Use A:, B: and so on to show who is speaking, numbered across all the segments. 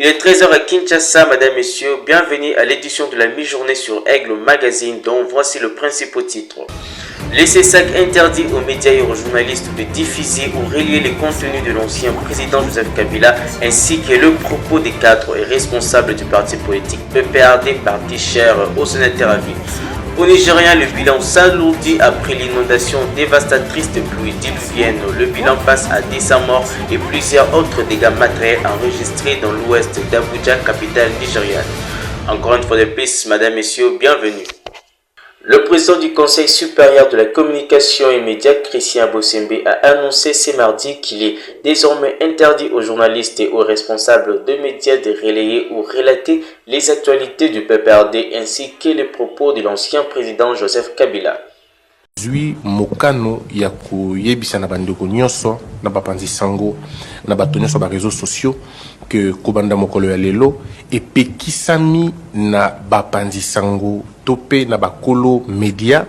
A: Il est 13h à Kinshasa, mesdames, messieurs. Bienvenue à l'édition de la mi-journée sur Aigle Magazine, dont voici le principal titre. Les CESAC interdit aux médias et aux journalistes de diffuser ou relier les contenus de l'ancien président Joseph Kabila ainsi que le propos des cadres et responsables du parti politique PPRD, parti cher au sénateur à vie. Au Nigeria, le bilan s'alourdit après l'inondation dévastatrice de pluies diluviennes. Le bilan passe à 200 morts et plusieurs autres dégâts matériels enregistrés dans l'ouest d'Abuja, capitale nigériane. Encore une fois de plus, mesdames, messieurs, bienvenue. Le président du Conseil supérieur de la communication et médias, Christian Bossembe, a annoncé ce mardi qu'il est désormais interdit aux journalistes et aux responsables de médias de relayer ou relater les actualités du PPRD ainsi que les propos de l'ancien président Joseph Kabila.
B: Zui mokano ya koyebisa na bandeko nyonso na bapanzi sango na bato nyonso ba réseaux sociaux que kobanda mokolo ya lelo epekisami na bapanzi sango tope na bakolo media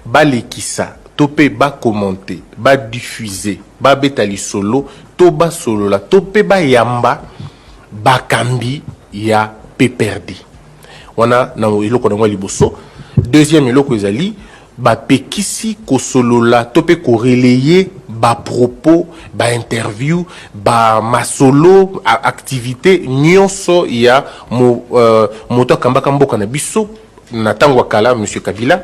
B: balekisa tope ba commenter ba diffuser ba betali solo to ba solo la tope ba yamba bakambi ya PPRD wana na iloko na liboso. Deuxième iloko ezali ba pekisi kosolola tope ko relayer ba propos ba interview ba masolo activité nyonso ya moto kambaka mboka na biso na tango kala monsieur Kabila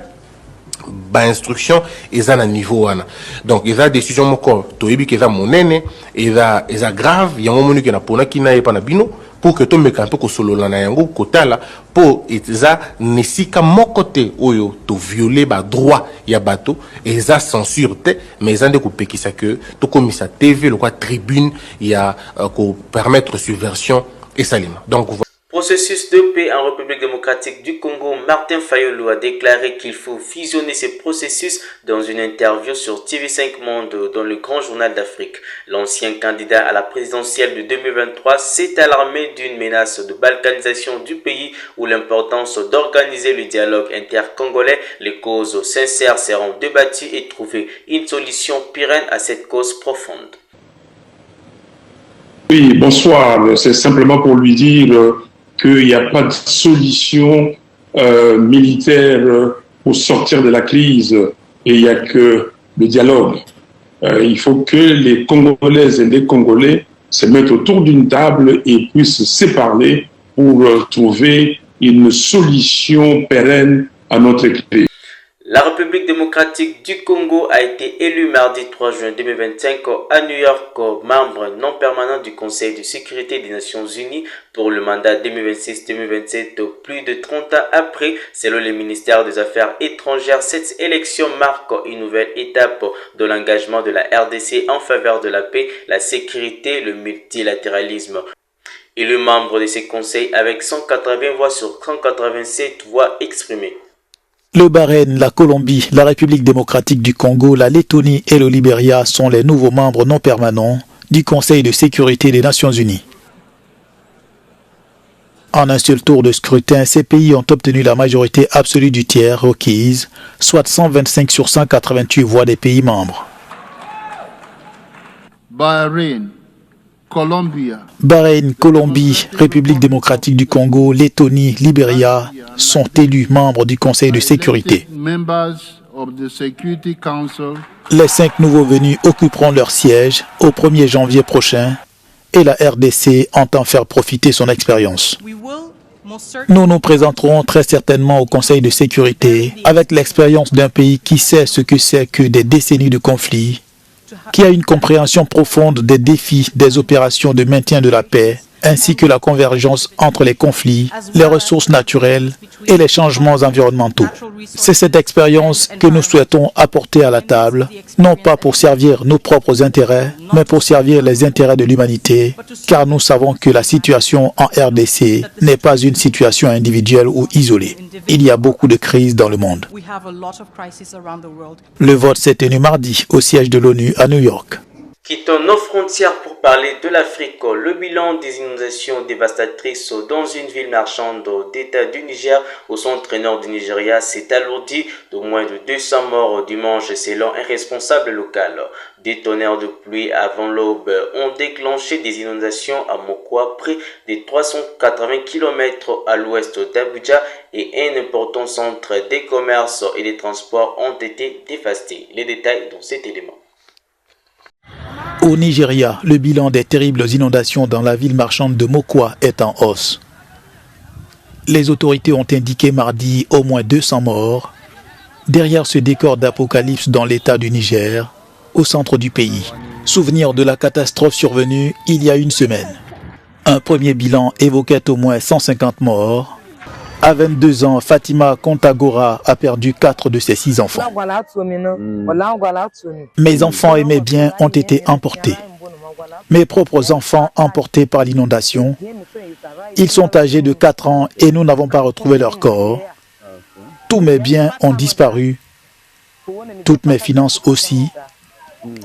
B: ba instruction eza na niveau wana. Donc eza décision moko toyebi ke eza monene eza grave yango moni ke na pona kina yepa na bino pour que to meka un peu kosolola na yango kotala po eza nesika mokote oyo to violer ba droit ya bato eza censure te mais eza ndeko pekisa que to komisa TV le quoi tribune ya ko permettre subversion et salima. Donc
A: Processus de paix en République démocratique du Congo, Martin Fayulu a déclaré qu'il faut fusionner ces processus dans une interview sur TV5 Monde dans le Grand Journal d'Afrique. L'ancien candidat à la présidentielle de 2023 s'est alarmé d'une menace de balkanisation du pays où l'importance d'organiser le dialogue intercongolais, les causes sincères seront débattues et trouver une solution pérenne à cette cause profonde.
C: Oui, bonsoir. C'est simplement pour lui dire qu'il n'y a pas de solution militaire pour sortir de la crise et il n'y a que le dialogue. Il faut que les Congolaises et les Congolais se mettent autour d'une table et puissent se parler pour trouver une solution pérenne à notre crise.
A: La République démocratique du Congo a été élue mardi 3 juin 2025 à New York membre non permanent du Conseil de sécurité des Nations Unies pour le mandat 2026-2027. Plus de 30 ans après, selon le ministère des Affaires étrangères, cette élection marque une nouvelle étape de l'engagement de la RDC en faveur de la paix, la sécurité et le multilatéralisme. Élu membre de ce conseil avec 180 voix sur 187 voix exprimées.
D: Le Bahreïn, la Colombie, la République démocratique du Congo, la Lettonie et le Libéria sont les nouveaux membres non permanents du Conseil de sécurité des Nations Unies. En un seul tour de scrutin, ces pays ont obtenu la majorité absolue du tiers requise, soit 125 sur 188 voix des pays membres. Bahreïn, Colombie, République démocratique du Congo, Lettonie, Libéria sont élus membres du Conseil de sécurité. Les 5 nouveaux venus occuperont leur siège au 1er janvier prochain et la RDC entend faire profiter son expérience. Nous nous présenterons très certainement au Conseil de sécurité avec l'expérience d'un pays qui sait ce que c'est que des décennies de conflits, qui a une compréhension profonde des défis des opérations de maintien de la paix, ainsi que la convergence entre les conflits, les ressources naturelles et les changements environnementaux. C'est cette expérience que nous souhaitons apporter à la table, non pas pour servir nos propres intérêts, mais pour servir les intérêts de l'humanité, car nous savons que la situation en RDC n'est pas une situation individuelle ou isolée. Il y a beaucoup de crises dans le monde. Le vote s'est tenu mardi au siège de l'ONU à New York.
A: Quittons nos frontières pour parler de l'Afrique. Le bilan des inondations dévastatrices dans une ville marchande d'État du Niger au centre nord du Nigeria s'est alourdi de moins de 200 morts dimanche selon un responsable local. Des tonnerres de pluie avant l'aube ont déclenché des inondations à Mokwa, près des 380 km à l'ouest d'Abuja, et un important centre des commerces et des transports ont été dévastés. Les détails dans cet élément.
D: Au Nigeria, le bilan des terribles inondations dans la ville marchande de Mokwa est en hausse. Les autorités ont indiqué mardi au moins 200 morts. Derrière ce décor d'apocalypse dans l'état du Niger, au centre du pays, souvenir de la catastrophe survenue il y a une semaine. Un premier bilan évoquait au moins 150 morts. À 22 ans, Fatima Kontagora a perdu 4 de ses 6 enfants. Mes enfants et mes biens ont été emportés. Mes propres enfants emportés par l'inondation. Ils sont âgés de 4 ans et nous n'avons pas retrouvé leur corps. Tous mes biens ont disparu. Toutes mes finances aussi.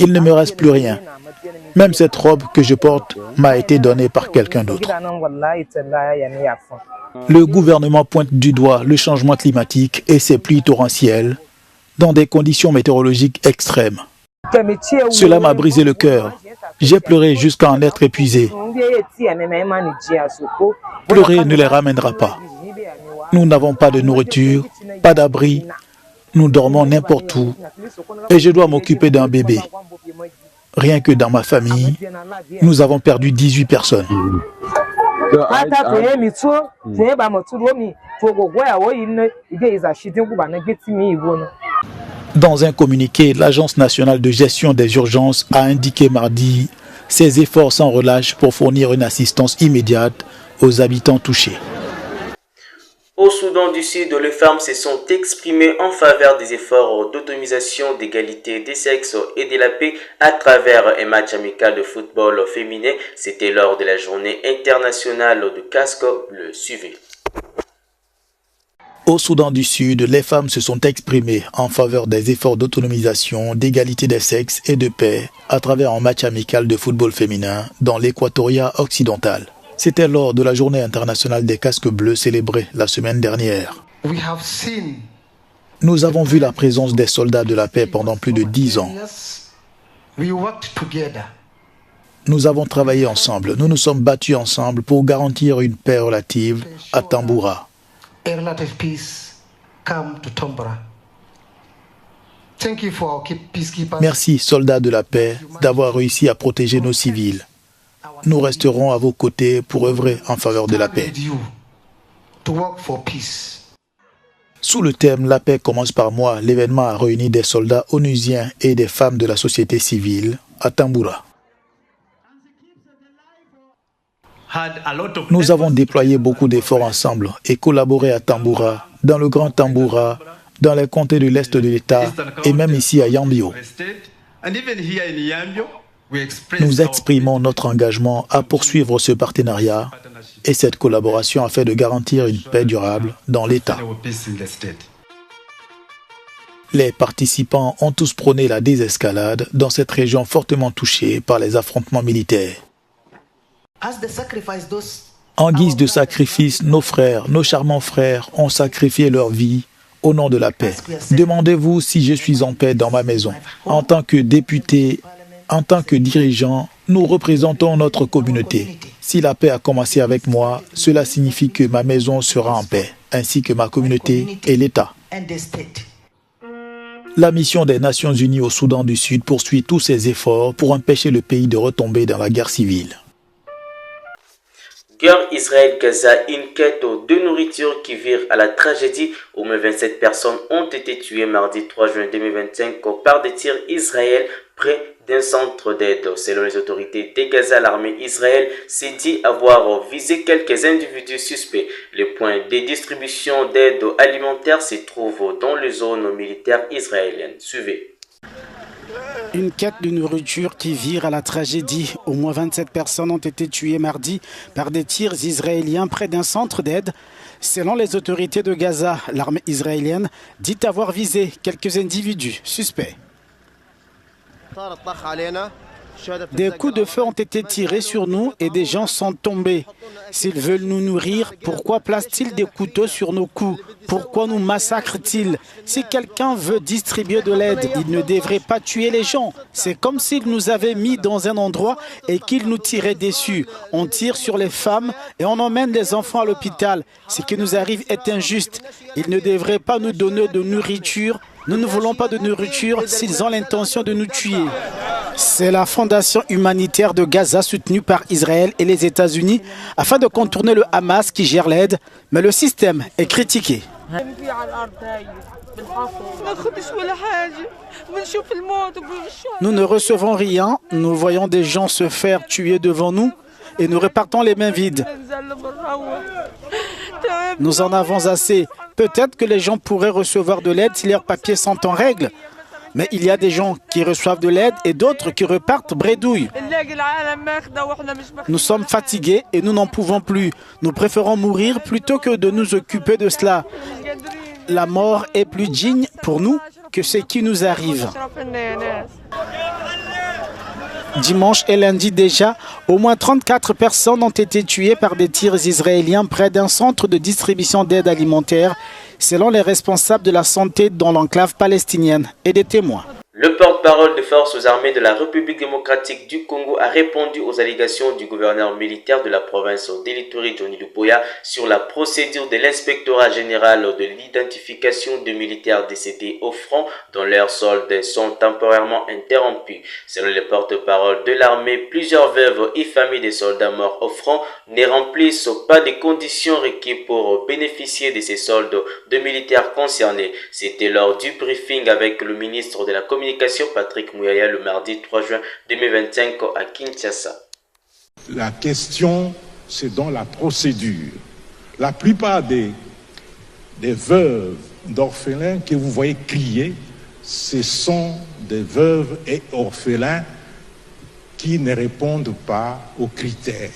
D: Il ne me reste plus rien. Même cette robe que je porte m'a été donnée par quelqu'un d'autre. Le gouvernement pointe du doigt le changement climatique et ses pluies torrentielles dans des conditions météorologiques extrêmes. Cela m'a brisé le cœur. J'ai pleuré jusqu'à en être épuisé. Pleurer ne les ramènera pas. Nous n'avons pas de nourriture, pas d'abri. Nous dormons n'importe où et je dois m'occuper d'un bébé. Rien que dans ma famille, nous avons perdu 18 personnes. Dans un communiqué, l'Agence nationale de gestion des urgences a indiqué mardi ses efforts sans relâche pour fournir une assistance immédiate aux habitants touchés.
A: Au Soudan du Sud, les femmes se sont exprimées en faveur des efforts d'autonomisation, d'égalité des sexes et de la paix à travers un match amical de football féminin. C'était lors de la journée internationale de casque bleu. Suivez.
D: Au Soudan du Sud, les femmes se sont exprimées en faveur des efforts d'autonomisation, d'égalité des sexes et de paix à travers un match amical de football féminin dans l'Équatoria occidental. C'était lors de la journée internationale des casques bleus célébrée la semaine dernière. Nous avons vu la présence des soldats de la paix pendant plus de 10 ans. Nous avons travaillé ensemble, nous nous sommes battus ensemble pour garantir une paix relative à Tamboura. Merci, soldats de la paix, d'avoir réussi à protéger nos civils. Nous resterons à vos côtés pour œuvrer en faveur de la paix. Sous le thème « La paix commence par moi », l'événement a réuni des soldats onusiens et des femmes de la société civile à Tamboura. Nous avons déployé beaucoup d'efforts ensemble et collaboré à Tamboura, dans le Grand Tamboura, dans les comtés de l'Est de l'État et même ici à Yambio. Nous exprimons notre engagement à poursuivre ce partenariat et cette collaboration afin de garantir une paix durable dans l'État. Les participants ont tous prôné la désescalade dans cette région fortement touchée par les affrontements militaires. En guise de sacrifice, nos frères, nos charmants frères ont sacrifié leur vie au nom de la paix. Demandez-vous si je suis en paix dans ma maison. En tant que député, en tant que dirigeant, nous représentons notre communauté. Si la paix a commencé avec moi, cela signifie que ma maison sera en paix, ainsi que ma communauté et l'État. La mission des Nations Unies au Soudan du Sud poursuit tous ses efforts pour empêcher le pays de retomber dans la guerre civile.
A: Guerre Israël-Gaza, une quête de nourriture qui vire à la tragédie. Au moins 27 personnes ont été tuées mardi 3 juin 2025 par des tirs israéliens près d'un centre d'aide. Selon les autorités de Gaza, l'armée israélienne s'est dit avoir visé quelques individus suspects. Les points de distribution d'aide alimentaire se trouvent dans les zones militaires israéliennes. Suivez.
E: Une quête de nourriture qui vire à la tragédie. Au moins 27 personnes ont été tuées mardi par des tirs israéliens près d'un centre d'aide. Selon les autorités de Gaza, l'armée israélienne dit avoir visé quelques individus suspects. Des coups de feu ont été tirés sur nous et des gens sont tombés. S'ils veulent nous nourrir, pourquoi placent-ils des couteaux sur nos coups? Pourquoi nous massacrent-ils? Si quelqu'un veut distribuer de l'aide, il ne devrait pas tuer les gens. C'est comme s'ils nous avaient mis dans un endroit et qu'ils nous tiraient dessus. On tire sur les femmes et on emmène les enfants à l'hôpital. Ce qui nous arrive est injuste. Ils ne devraient pas nous donner de nourriture. Nous ne voulons pas de nourriture s'ils ont l'intention de nous tuer. C'est la fondation humanitaire de Gaza soutenue par Israël et les États-Unis afin de contourner le Hamas qui gère l'aide, mais le système est critiqué. Nous ne recevons rien, nous voyons des gens se faire tuer devant nous et nous repartons les mains vides. Nous en avons assez. Peut-être que les gens pourraient recevoir de l'aide si leurs papiers sont en règle. Mais il y a des gens qui reçoivent de l'aide et d'autres qui repartent bredouilles. Nous sommes fatigués et nous n'en pouvons plus. Nous préférons mourir plutôt que de nous occuper de cela. La mort est plus digne pour nous que ce qui nous arrive. Dimanche et lundi déjà, au moins 34 personnes ont été tuées par des tirs israéliens près d'un centre de distribution d'aide alimentaire, selon les responsables de la santé dans l'enclave palestinienne et des témoins.
A: Le porte-parole des forces armées de la République démocratique du Congo a répondu aux allégations du gouverneur militaire de la province d'Ituri, Johnny Luboya, sur la procédure de l'inspectorat général de l'identification des militaires décédés au front dont leurs soldes sont temporairement interrompus. Selon le porte-parole de l'armée, plusieurs veuves et familles des soldats morts au front ne remplissent pas les conditions requises pour bénéficier de ces soldes de militaires concernés. C'était lors du briefing avec le ministre de la Communication Patrick Mouyaya le mardi 3 juin 2025 à Kinshasa.
F: La question, c'est dans la procédure. La plupart des veuves d'orphelins que vous voyez crier, ce sont des veuves et orphelins qui ne répondent pas aux critères.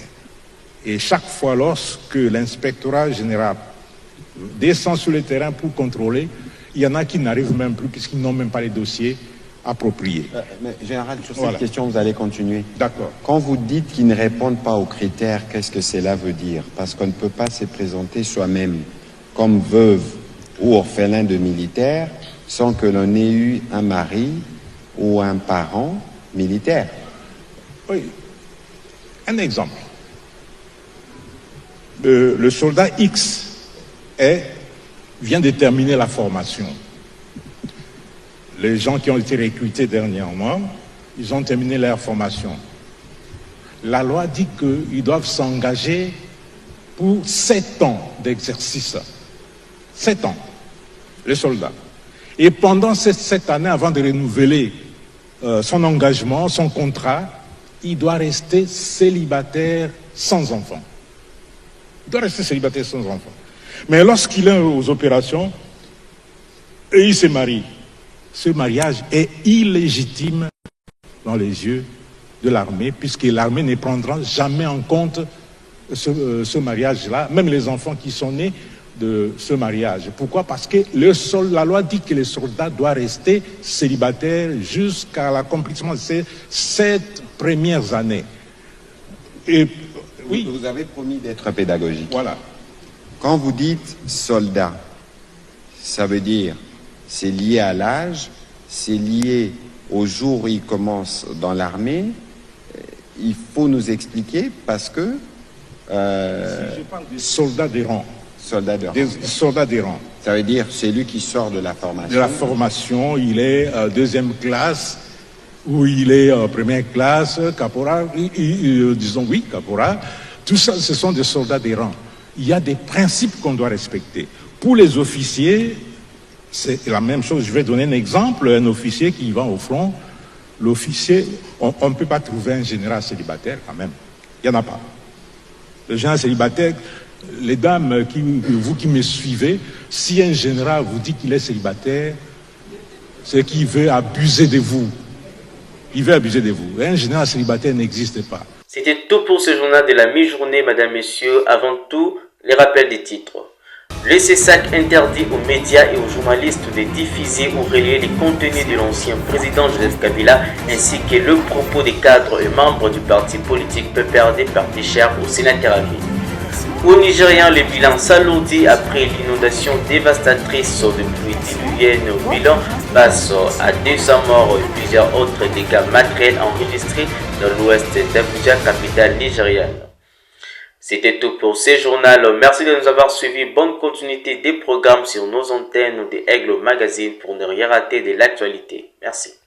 F: Et chaque fois lorsque l'inspectorat général descend sur le terrain pour contrôler, il y en a qui n'arrivent même plus puisqu'ils n'ont même pas les dossiers appropriés.
G: Mais général, sur cette question, vous allez continuer.
F: D'accord.
G: Quand vous dites qu'ils ne répondent pas aux critères, qu'est-ce que cela veut dire? Parce qu'on ne peut pas se présenter soi-même comme veuve ou orphelin de militaire sans que l'on ait eu un mari ou un parent militaire.
F: Oui. Un exemple. Le soldat X vient de terminer la formation. Les gens qui ont été recrutés dernièrement, ils ont terminé leur formation. La loi dit qu'ils doivent s'engager pour 7 ans d'exercice. 7 ans, les soldats. Et pendant ces 7 années, avant de renouveler son engagement, son contrat, il doit rester célibataire sans enfant. Il doit rester célibataire sans enfant. Mais lorsqu'il est aux opérations, et il se marie, ce mariage est illégitime dans les yeux de l'armée, puisque l'armée ne prendra jamais en compte ce mariage-là, même les enfants qui sont nés de ce mariage. Pourquoi? Parce que la loi dit que le soldat doit rester célibataire jusqu'à l'accomplissement de ces 7 premières années. Et oui.
G: Vous avez promis d'être pédagogique.
F: Voilà.
G: Quand vous dites soldat, ça veut dire c'est lié à l'âge, c'est lié au jour où il commence dans l'armée. Il faut nous expliquer parce que...
F: Si je parle des soldats des rangs.
G: Soldats de rang.
F: Des soldats des rangs.
G: Ça veut dire c'est lui qui sort de la formation.
F: De la formation, il est deuxième classe, ou il est première classe, caporal, disons oui, caporal. Tout ça, ce sont des soldats des rangs. Il y a des principes qu'on doit respecter. Pour les officiers, c'est la même chose. Je vais donner un exemple. Un officier qui va au front, l'officier, on ne peut pas trouver un général célibataire quand même. Il n'y en a pas. Le général célibataire, les dames, vous qui me suivez, si un général vous dit qu'il est célibataire, c'est qu'il veut abuser de vous. Il veut abuser de vous. Un général célibataire n'existe pas.
A: C'était tout pour ce journal de la mi-journée, mesdames, messieurs. Avant tout, les rappels des titres. Le CESAC interdit aux médias et aux journalistes de diffuser ou relayer les contenus de l'ancien président Joseph Kabila ainsi que le propos des cadres et membres du parti politique PPRD parti cher au sénateur Agri. Au Nigérian, le bilan s'alourdit après l'inondation dévastatrice de pluies diluviennes. Le bilan passe à 200 morts et plusieurs autres dégâts matériels enregistrés dans l'ouest d'Abuja, capitale nigériane. C'était tout pour ce journal. Merci de nous avoir suivis. Bonne continuité des programmes sur nos antennes de Aigle Magazine pour ne rien rater de l'actualité. Merci.